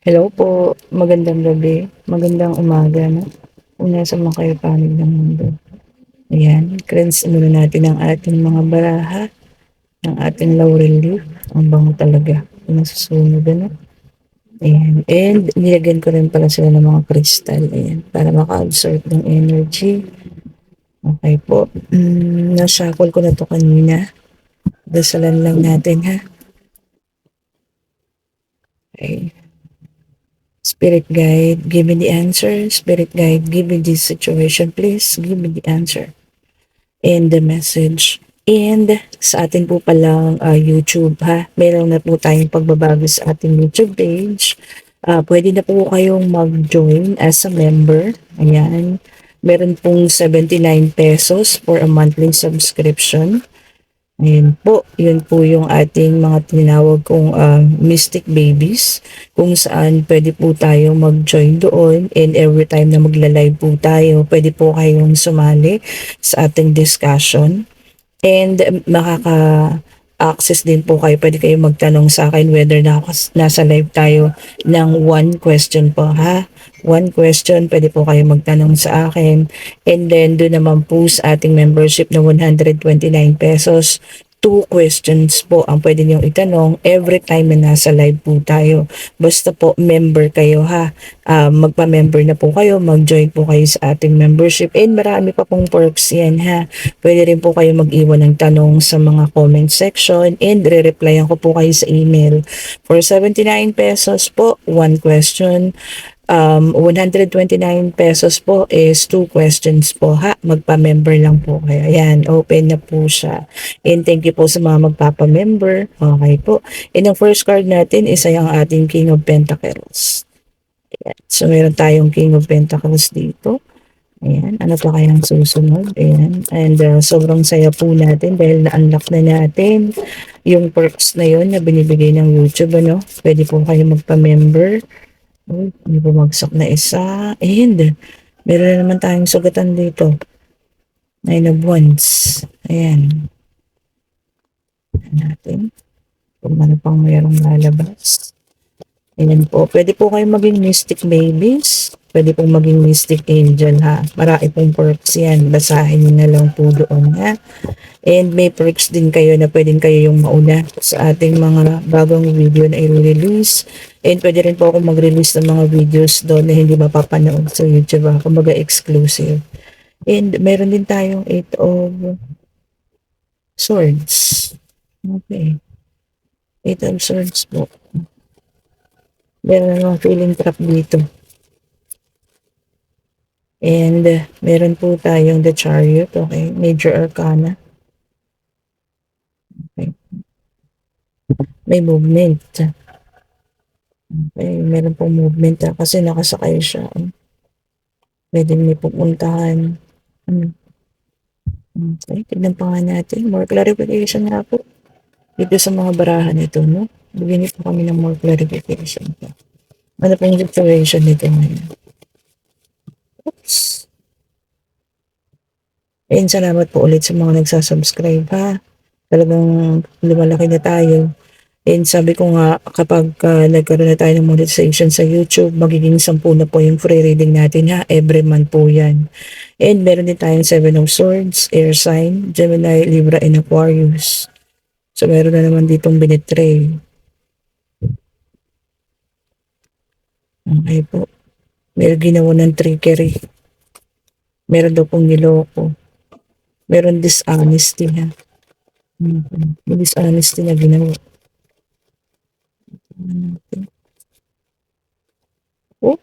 Hello po, magandang gabi, magandang umaga 'no, kung nasa man kayo panig ng mundo. Ayan, cleanse muna natin ang ating mga baraha, ang ating laurel leaf, ang bango talaga, nasusunog ano. Ayan, and nilagyan ko rin pala sila ng mga crystal, ayan, para maka-absorb ng energy. Okay po, na-shuffle ko na 'to kanina, dasalan lang natin ha. Okey. Spirit guide, give me the answer. Spirit guide, give me this situation, please. Give me the answer and the message. And sa atin po palang YouTube ha, meron na po tayong pagbabago sa ating YouTube page. Pwede na po kayong mag-join as a member. Ayan. Meron pong 79 pesos for a monthly subscription. Ayun po, yun po yung ating mga tinawag kong mystic babies, kung saan pwede po tayo mag-join doon, and every time na magla-live po tayo, pwede po kayong sumali sa ating discussion. And makaka-access din po kayo, pwede kayong magtanong sa akin whether nasa live tayo ng one question po ha. One question, pwede po kayo magtanong sa akin. And then doon naman po sa ating membership na 129 pesos, two questions po ang pwede niyong itanong every time na nasa live po tayo. Basta po member kayo ha. Magpa-member na po kayo, mag-join po kayo sa ating membership, and marami pa pong perks yan ha. Pwede rin po kayo mag-iwan ng tanong sa mga comment section, and re-replyan ko po kayo sa email. For 79 pesos po, one question. 129 pesos po is two questions po ha. Magpa-member lang po kayo. Ayan, open na po siya. And thank you po sa mga magpapa-member. Okay po. And ang first card natin is ay ang ating King of Pentacles. Ayan. So meron tayong King of Pentacles dito. Ayan, ano pa kayang susunod? Ayan, and sobrang saya po natin dahil na-unlock na natin yung perks na yon na binibigay ng YouTube, ano? Pwede po kayo magpa-member. Uy, may bumagsak na isa. And meron na naman tayong sugatan dito. 9 of Wands. Ayan. Ayan natin. Kung ano pang mayroong lalabas. Ayan po. Pwede po kayo maging mystic babies. Pwede pong maging mystic angel ha. Marami pong perks yan. Basahin nyo na lang po doon ha. And may perks din kayo na pwedeng kayo yung mauna sa ating mga bagong video na i-release. And pwede rin po ako mag-release ng mga videos doon na hindi mapapanood sa YouTube ha. Kumbaga exclusive. And meron din tayong 8 of Swords. Okay. 8 of Swords po. Meron namang feeling trap dito. And meron po tayong the Chariot, okay? Major Arcana. Okay. May movement. Okay, meron pong movement kasi nakasakay siya. Pwede may pupuntahan. Okay, tignan pa nga natin. More clarification nga po. Dito sa mga barahan nito, no? Bigyan niyo po kami ng more clarification po. Ano po yung situation nito ngayon? Oops. And salamat po ulit sa mga nagsasubscribe ha. Talagang lumalaki na tayo. And sabi ko nga, kapag nagkaroon na tayo ng monetization sa YouTube, magiging 10 na po yung free reading natin ha. Every month po yan. And meron din tayong 7 of Swords, air sign, Gemini, Libra, and Aquarius. So meron na naman ditong binitray. Okay po. Meron ginawa ng trickery. Meron daw pong niloko. Meron dishonesty ha. May dishonesty na ginawa. Oh.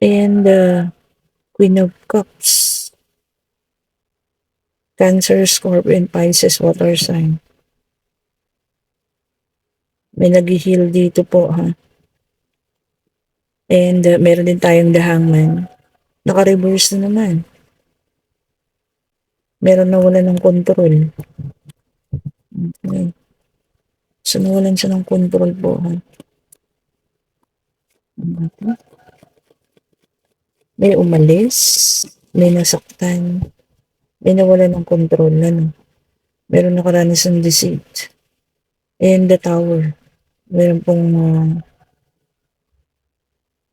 And Queen of Cups. Cancer, Scorpion, Pisces, water sign. May nag-heal dito po ha. And meron din tayong the Hangman. Naka-reverse na naman. Meron na wala ng control. Okay. So nawalan siya ng control po ha. May umalis. May nasaktan. May nawalan ng control na no. Meron nakaranas ng deceit. And the tower, meron pong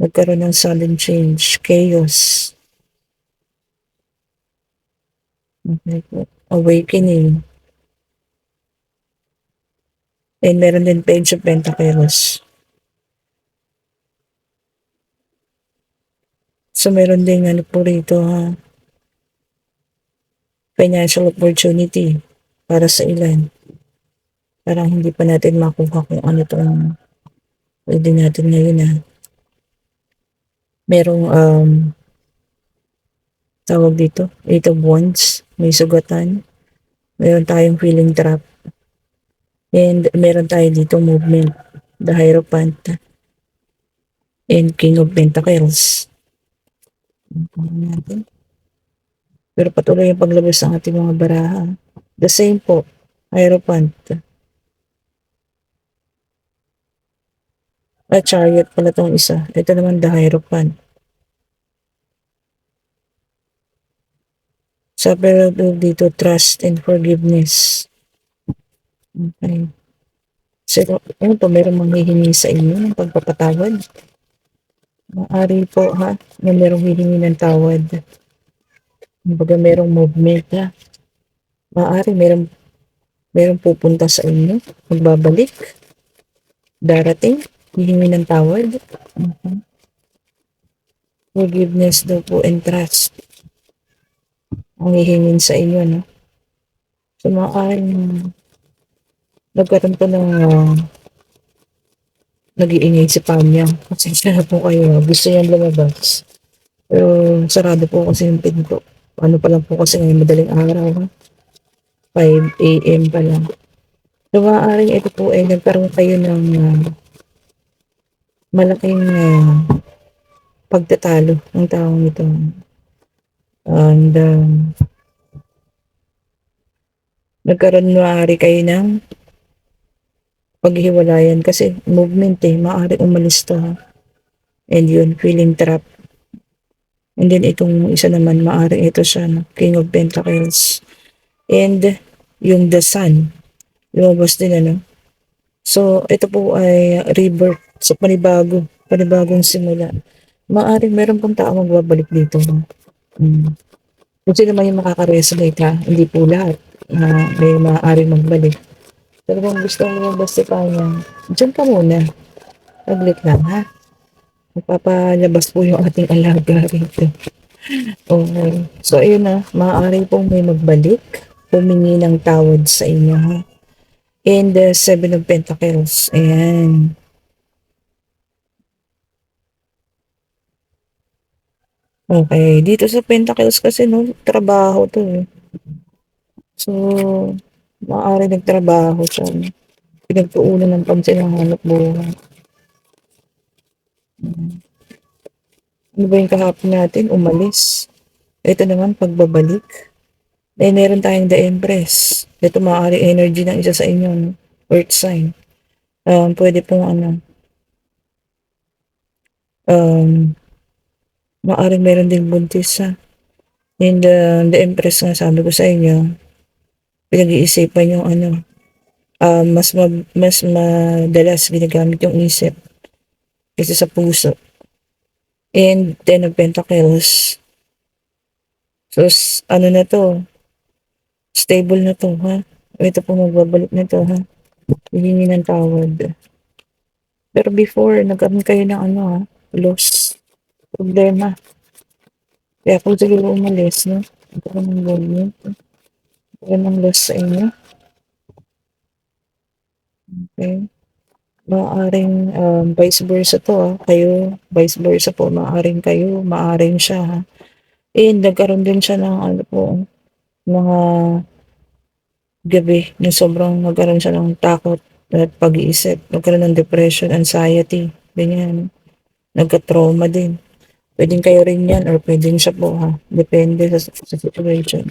nagkaroon ng sudden change, chaos, okay po, awakening, and meron din page of pentacles. So meron din ano po rito ha, financial opportunity para sa ilan. Parang hindi pa natin makuha kung ano tong pwede natin ngayon ha. Merong tawag dito, 8 of Wands, may sugatan. Meron tayong feeling trap. And meron tayo dito movement, the Hierophant and King of Pentacles. Natin. Pero patuloy yung paglabas ng ating mga baraha. The same po, Hierophant. Chariot pala tong isa. Ito naman the Hierophant. Sa pero dito, trust and forgiveness. Okay. So, ano to, meron manghihingi sa inyo ng pagpapatawad. Maaari po ha, na merong hihingi ng tawad. Kumbaga merong movement ha. Maaari merong pupunta sa inyo, magbabalik, darating, hihingi ng tawad. Forgiveness daw po and trust ang hihingin sa inyo, no? So, maaaring nagkaroon po ng nag-iingay si Pamya. Pasensya na po kayo. Gusto niyang lumabas. Pero sarado po kasi yung pinto. Ano pa lang po kasi ngayon madaling araw. Ha? 5 a.m. pa lang. So, maaaring ito po ay nagkaroon kayo ng malaking pagtatalo ng taong ito. And nagkaroon maaari kayo ng paghihiwalayan kasi movement maaari umalis to. Ha? And yun, feeling trap. And then itong isa naman, maaari ito siya, no? King of Pentacles. And yung the Sun, lumabas din ano. So, ito po ay rebirth. So, panibagong simula. Maaari meron pong tao magbabalik dito. No? Kung sino man yung makaka-resonate ha, hindi po lahat na may maaari magbalik. Pero kung gusto mo lumabas si Kanya, dyan ka muna. Saglit lang ha. Magpapalabas po yung ating alaga rito. Okay. So, ayun na. Maaari pong may magbalik. Humingi ng tawad sa inyo ha. And the 7 of Pentacles. Ayan. Okay. Dito sa Pentacles kasi no, trabaho to eh. So, maaari nagtrabaho siya. No? Pinagtuunan ng pansin ng hanap buhay. Ano ba yung kahapon natin? Umalis. Ito naman, pagbabalik. Eh, meron tayong the Empress. Ito maaari energy ng isa sa inyo. No? Earth sign. Pwede pong maaari meron ding buntis ha. And the Empress nga sabi ko sa inyo, pinag-iisipan yung mas madalas ginagamit yung isip kaysa sa puso. And 10 of Pentacles. So, ano na to? Stable na to, ha? Ito po magbabalik na to, ha? Hihingi ng tawad. Pero before, nagkaroon kayo ng loss, problema. Kaya kung siguro umalis, no? Nagkaroon ng movement. Nagkaroon ng loss sa inyo. Okay. Maaaring vice versa to, ha? Kayo, vice versa po. Maaaring kayo, maaaring siya, ha? And nagkaroon din siya ng mga gabi na sobrang nagkaroon siya ng takot at pag-iisip. Nagkaroon ng depression, anxiety, ganyan. Nagka-trauma din. Pwedeng kayo rin yan or pwedeng siya po ha. Depende sa situation.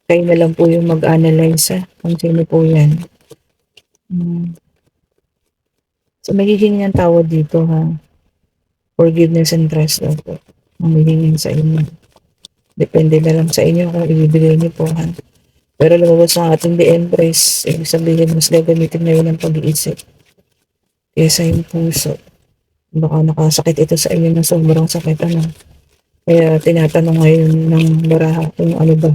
Kayo na lang po yung mag-analyze ha. Kung sino po yan. So magiging ng tawad dito ha. Forgiveness and trust daw po. Ang hihingin sa inyo. Depende na lang sa inyo kung ibibigay niyo po ha. Pero lumabas ang ating The Empress, ibig sabihin mas gagamitin ngayon ang pag-iisip kaysa yung puso. Baka nakasakit ito sa inyo ng sobrang sakit, ano. Kaya tinatanong ngayon ng baraha kung ano ba,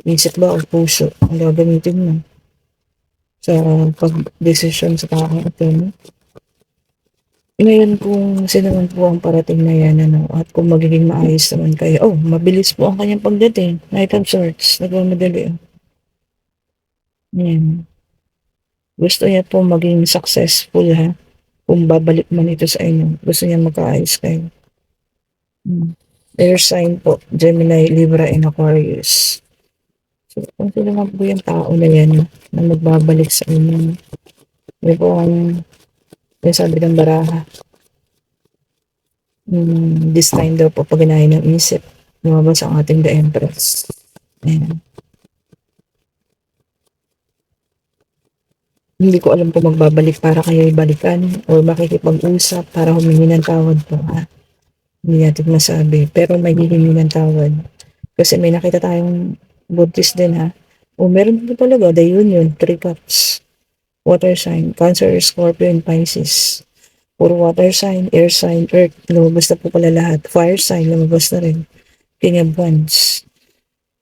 isip ba o puso ang gagamitin mo sa pagdesisyon sa taong ito, no? Ngayon kung sino man po ang parating na yan, ano, at kung magiging maayos naman kayo. Oh, mabilis po ang kanyang pagdating. Knight of Swords, nagmamadali. Oh. Yan. Gusto niya po maging successful, ha. Kung babalik man ito sa inyo, gusto niya magkaayos kayo. Air sign po, Gemini, Libra, and Aquarius. So, kung sino man po yung tao na yan na magbabalik sa inyo, yun po ang yung sabi ng baraha. This time daw po, pag ginahin ng isip, lumabas ang ating The Empress. Ayan. Hindi ko alam kung magbabalik para kayo ibalikan o makikipag-usap para humingi ng tawad po, ha? Hindi natin masabi. Pero may hihingi ng tawad. Kasi may nakita tayong buntis din, ha? O meron po talaga, the union, 3 cups. Water sign, Cancer, Scorpio, and Pisces. Puro water sign, air sign, earth. Lumabas na po pala lahat. Fire sign, lumabas na rin. King of Wands.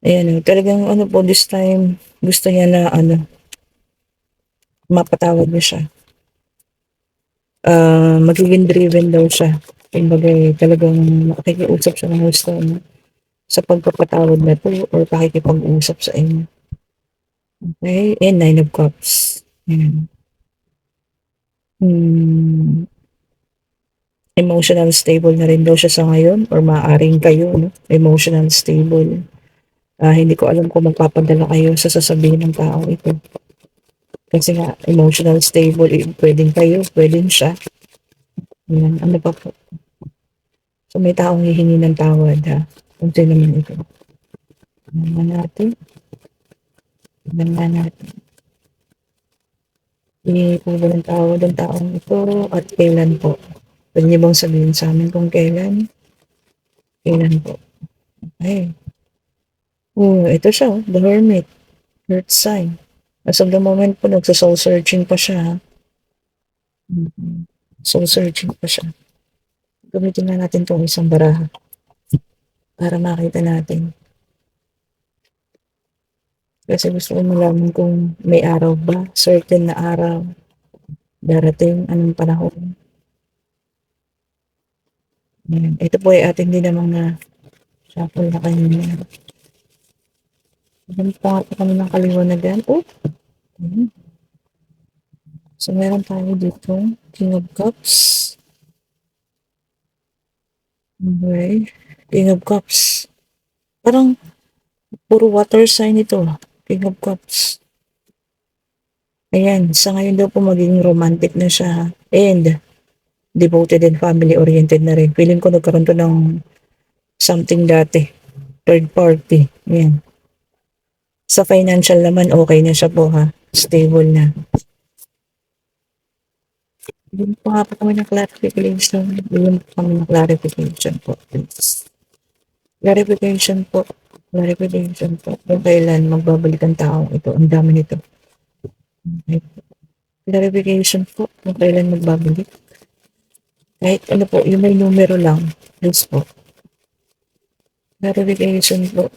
Ayan, talagang ano po, this time, gusto niya na ano, mapatawad niya siya. Magiging driven daw siya. Kumbaga, talagang makikiusap siya ng gusto no? Sa pagpapatawad na to or pakikipag-usap sa inyo. Okay? And 9 of Cups. Ayan. Emotional stable na rin daw siya sa ngayon or maaaring kayo, no? Emotional stable. Hindi ko alam kung magpapadala kayo sa sasabihin ng tao ito. Kasi nga, emotional stable, pwedeng kayo, pwedeng siya. Yan, ano pa po. So, may taong hihingi ng tawad, ha? Kung sino naman ito. Tignan natin. Tignan natin. Hihingi po ba ng tawad ang taong ito at kailan po? Pwede niyo bang sabihin sa amin kung kailan? Kailan po? Okay. Oh, ito siya, the Hermit. Earth sign. As of the moment po, nagsa-soul searching pa siya, ha? Soul searching pa siya. Gamitin na natin tong isang baraha para makita natin. Kasi gusto ko malaman kung may araw ba, certain na araw, darating, anong panahon. Ayan. Ito po ay ating din namang na shuffle na kanina. Ayan pa nga po kami ng kaliwanagan. Oh! Ayan. So, meron tayo dito, King of Cups. Okay. King of Cups. Parang puro water sign ito. King of Cups. Ayan, sa ngayon daw po magiging romantic na siya. And devoted and family-oriented na rin. Feeling ko nagkaroon to ng something dati. Third party. Ayan. Sa financial naman, okay na siya po, ha. Stable na. Bigyan po nga po kami ng clarification. Bigyan po kami ng clarification po. Clarification po. Clarification po. Kung kailan magbabalik ang taong ito. Ang dami nito. Okay. Clarification po. Kung kailan magbabalik. Kahit ano po, yung may numero lang. Please po. Clarification po.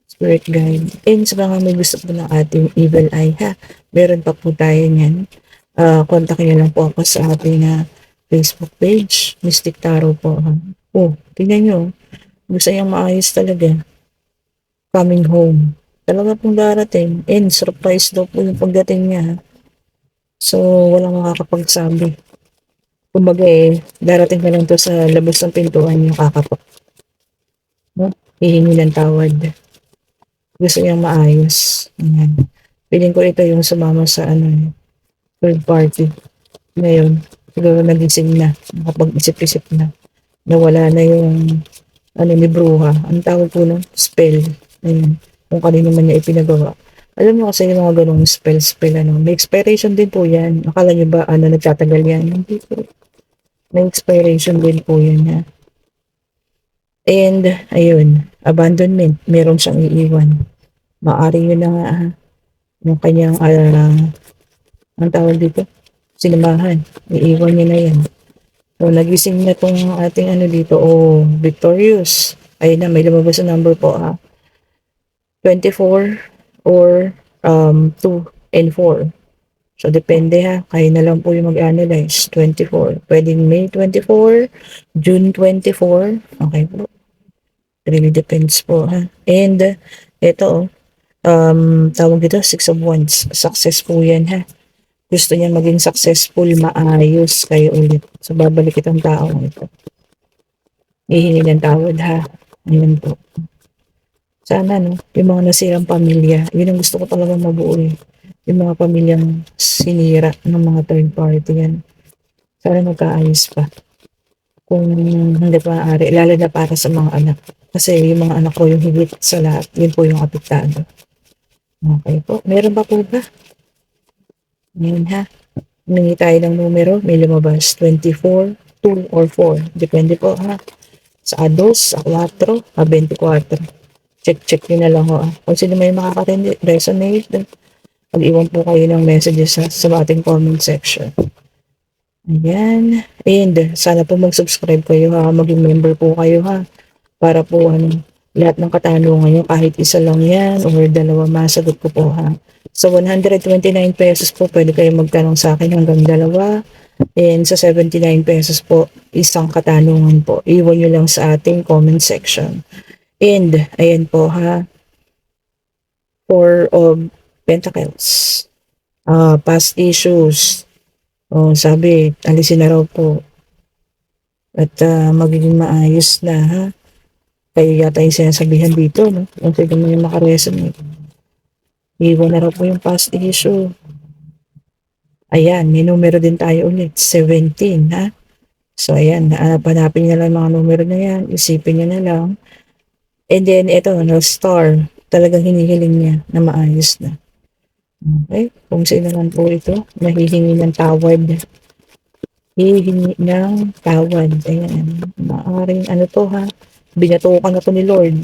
Spirit guide. And sa mga may gusto po ng ating evil eye, ha. Meron pa po tayo niyan. Kontakin niyo lang po ako sa ating Facebook page. Mystic Tarot po. Ha? Oh, tingnan nyo. Gusto niyang maayos talaga. Coming home. Talaga pong darating. And surprise daw po yung pagdating niya. Ha? So, walang makakapagsabi. Kumbaga darating ka lang to sa labas ng pintuan yung kakapak. No? Hihingi ng tawad. Gusto niyang maayos. Ayan. Piling ko ito yung sumama sa third party. Ngayon, siguro nagising na, nakapag-isip-isip na. Nawala na yung ni bruha. Ang tawag po nun? Spell. Ayun. Kung kanino man niya ipinagawa. Alam mo kasi yung mga ganong spell, may expiration din po yan. Akala niyo ba, nagtatagal yan? Hindi po. May expiration din po yan, ha. And, ayun, abandonment. Meron siyang iiwan. Maari yun na nga, ha. yung kanyang, ang tawag dito, sinamahan. Iiwan niya na yan. So, nagising na tong ating ano dito, victorious. Ayun na, may lumabas na number po, 24 or 2 and 4. So, depende ha. Kayo na lang po yung mag-analyze. 24. Pwedeng May 24, June 24. Okay po. It really depends po ha. And, ito tawag dito, Six of Wands. Success po yan ha. Gusto niya maging successful, maayos kayo ulit. So, babalik itong tao ito. Hihingi ng tawad ha. Ayan po. Sana no, yung mga nasirang pamilya, yun ang gusto ko talaga mabuo eh. Yung mga pamilyang sinira ng mga third party yan. Sana magkaayos pa. Kung hindi pa maaari, lalo na para sa mga anak. Kasi yung mga anak ko yung higit sa lahat, yun po yung apektado. Okay po. Meron pa po ba? Ngayon ha. Humingi tayo ng numero, may lumabas 24, 2 or 4. Depende po ha. Sa 2, sa 4, sa 24. Check nyo na lang ho. Kung sino may makaka-resonate, mag-iwan po kayo ng messages sa ating comment section. Ayan. And sana po mag-subscribe kayo ha. Maging member po kayo ha. Para po lahat ng katanungan nyo, kahit isa lang yan or dalawa, masagot ko po ha. So 129 pesos po, pwede kayo magtanong sa akin hanggang dalawa. And sa 79 pesos po, isang katanungan po. Iwan nyo lang sa ating comment section. And, ayan po ha, Four of Pentacles, past issues, sabi, alisin na raw po, at magiging maayos na ha, kayo yata yung sinasabihan dito, no? Kung sino mo yung makaresonate, iwan na raw po yung past issue. Ayan, may numero din tayo ulit, 17 ha, so ayan, hanapin nyo lang mga numero na yan, isipin nyo na lang. And then, ito, star. Talagang hinihiling niya na maayos na. Okay? Kung sino man po ito, nahihingi ng tawad. Hihingi ng tawad. Ayan. Maaaring ano to ha? Binatukan na to ni Lord.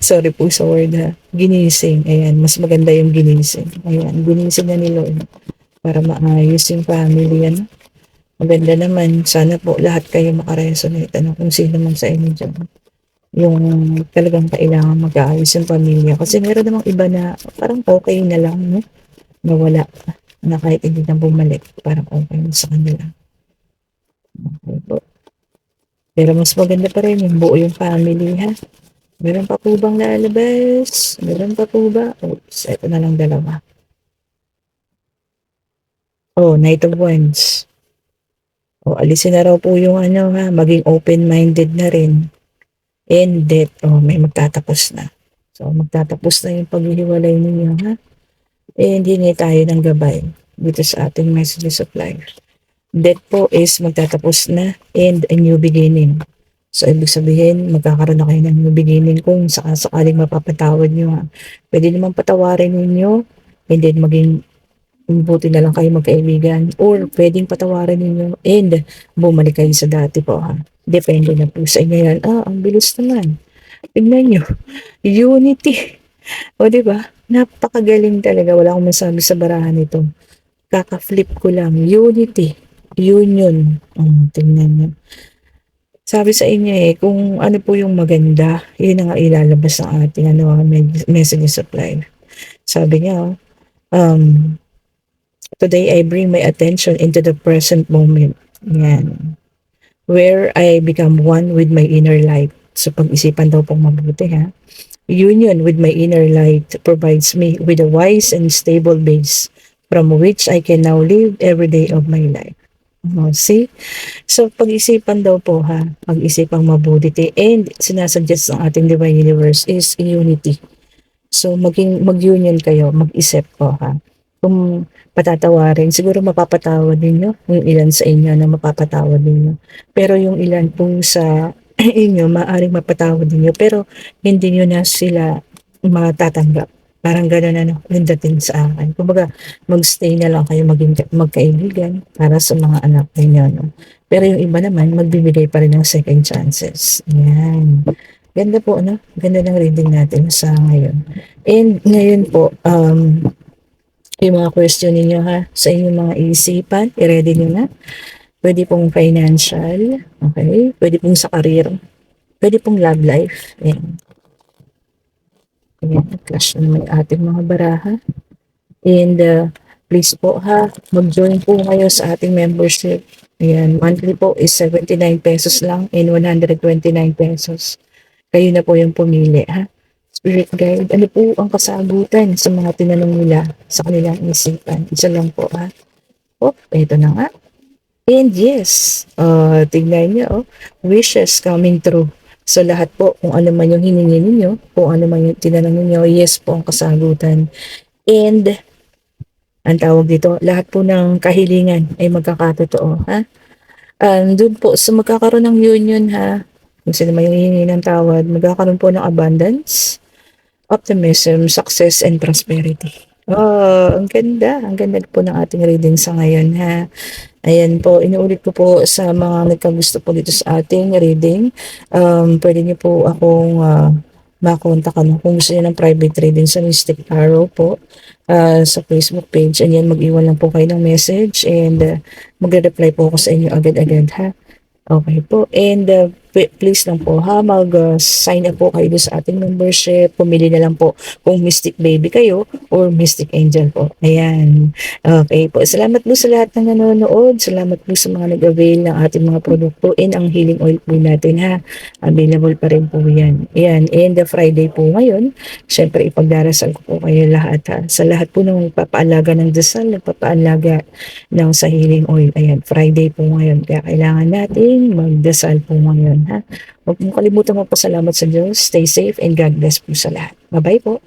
Sorry po sa word ha. Ginising. Ayan. Mas maganda yung ginising. Ayan. Ginising na ni Lord. Para maayos yung family. Ano? Maganda naman. Sana po lahat kayo makaresonate. Ano? Kung sino man sa inyo dyan. Yung talagang kailangan mag-aayos yung pamilya. Kasi meron namang iba na parang okay na lang, no? Nawala na kahit hindi na bumalik. Parang okay na sa kanila. Okay po. Pero mas maganda pa rin yung buo yung family, ha? Meron pa po bang lalabas? Meron pa po ba? Oops, ito na lang dalawa. Knight of Wands. Alisin na raw po yung ano, ha? Maging open-minded na rin. And death, may magtatapos na. So, magtatapos na yung paghihiwalay ninyo, ha? And hindi tayo ng gabay dito sa ating messages of life. Death po is magtatapos na and a new beginning. So, ibig sabihin, magkakaroon na kayo ng new beginning kung sakaling mapapatawad nyo, ha? Pwede naman patawarin ninyo and then maging buti na lang kayo magkaibigan or pwedeng patawarin ninyo and bumalik kayo sa dati po, ha? Depende na po sa inyo yan. Ang bilis naman. Tignan nyo. Unity. Diba? Napakagaling talaga. Wala akong masabi sa barahan ito. Kaka-flip ko lang. Unity. Union. Tignan nyo. Sabi sa inyo kung ano po yung maganda, yun ang ilalabas ng ating messages of life. Sabi niya, today I bring my attention into the present moment. Yan. Where I become one with my inner light. So, pag-isipan daw pong mabuti, ha? Union with my inner light provides me with a wise and stable base from which I can now live every day of my life. See? So, pag-isipan daw po, ha? Pag-isipang mabuti. And sinasuggest ng ating Divine Universe is unity. So, mag-union kayo, mag-isip po, ha? Kung patatawarin, siguro mapapatawad ninyo yung ilan sa inyo na mapapatawad ninyo. Pero yung ilan po sa inyo, maaaring mapatawad ninyo, pero hindi nyo na sila matatanggap. Parang gano'n yung dating sa akin. Kumbaga, mag-stay na lang kayo magkaibigan para sa mga anak ninyo. No? Pero yung iba naman, magbibigay pa rin ng second chances. Yan. Ganda po, Ganda ng reading natin sa ngayon. And ngayon po, yung mga question ninyo ha, sa inyong mga isipan, i-ready nyo na. Pwede pong financial, okay? Pwede pong sa career, pwede pong love life. Ayan, ayan, clash na naman yung ating mga baraha. And please po ha, mag-join po kayo sa ating membership. Ayan, monthly po is 79 pesos lang and 129 pesos. Kayo na po yung pumili ha. Spirit guide, ano po ang kasagutan sa mga tinanong nila sa kanilang isipan? Isa lang po ha. Oh, eto na nga. And yes, tignan niyo, wishes coming true. So lahat po, kung ano man yung hiningi ninyo, kung ano man yung tinanong ninyo, yes po ang kasagutan. And ang tawag dito, lahat po ng kahilingan ay magkakatotoo, ha? Doon po, so magkakaroon ng union, ha? Kung sino man yung hihingi ng tawad, magkakaroon po ng abundance, optimism, success, and prosperity. Oh, ang ganda. Ang ganda po ng ating reading sa ngayon, ha? Ayan po, inuulit ko po sa mga nagkagusto po dito sa ating reading. Pwede niyo po akong makontakan kung gusto niyo ng private reading sa Mystic Tarot po sa Facebook page. And yan, mag-iwan lang po kayo ng message and magre-reply po ako sa inyo agad-agad ha. Okay po. And please lang po ha, mag-sign up po kayo doon sa ating membership. Pumili na lang po kung Mystic Baby kayo or Mystic Angel po. Ayan. Okay po. Salamat po sa lahat ng nanonood. Salamat po sa mga nag-avail ng ating mga produkto and ang healing oil po natin ha. Available pa rin po yan. Ayan. And Friday po ngayon, syempre ipagdarasal ko po kayo lahat ha. Sa lahat po ng nagpapaalaga ng dasal, nagpapaalaga ng sa healing oil. Ayan. Friday po ngayon. Kaya kailangan natin magdasal po ngayon ha. Huwag mong kalimutan magpasalamat sa Diyos. Stay safe and God bless po sa lahat. Bye-bye po.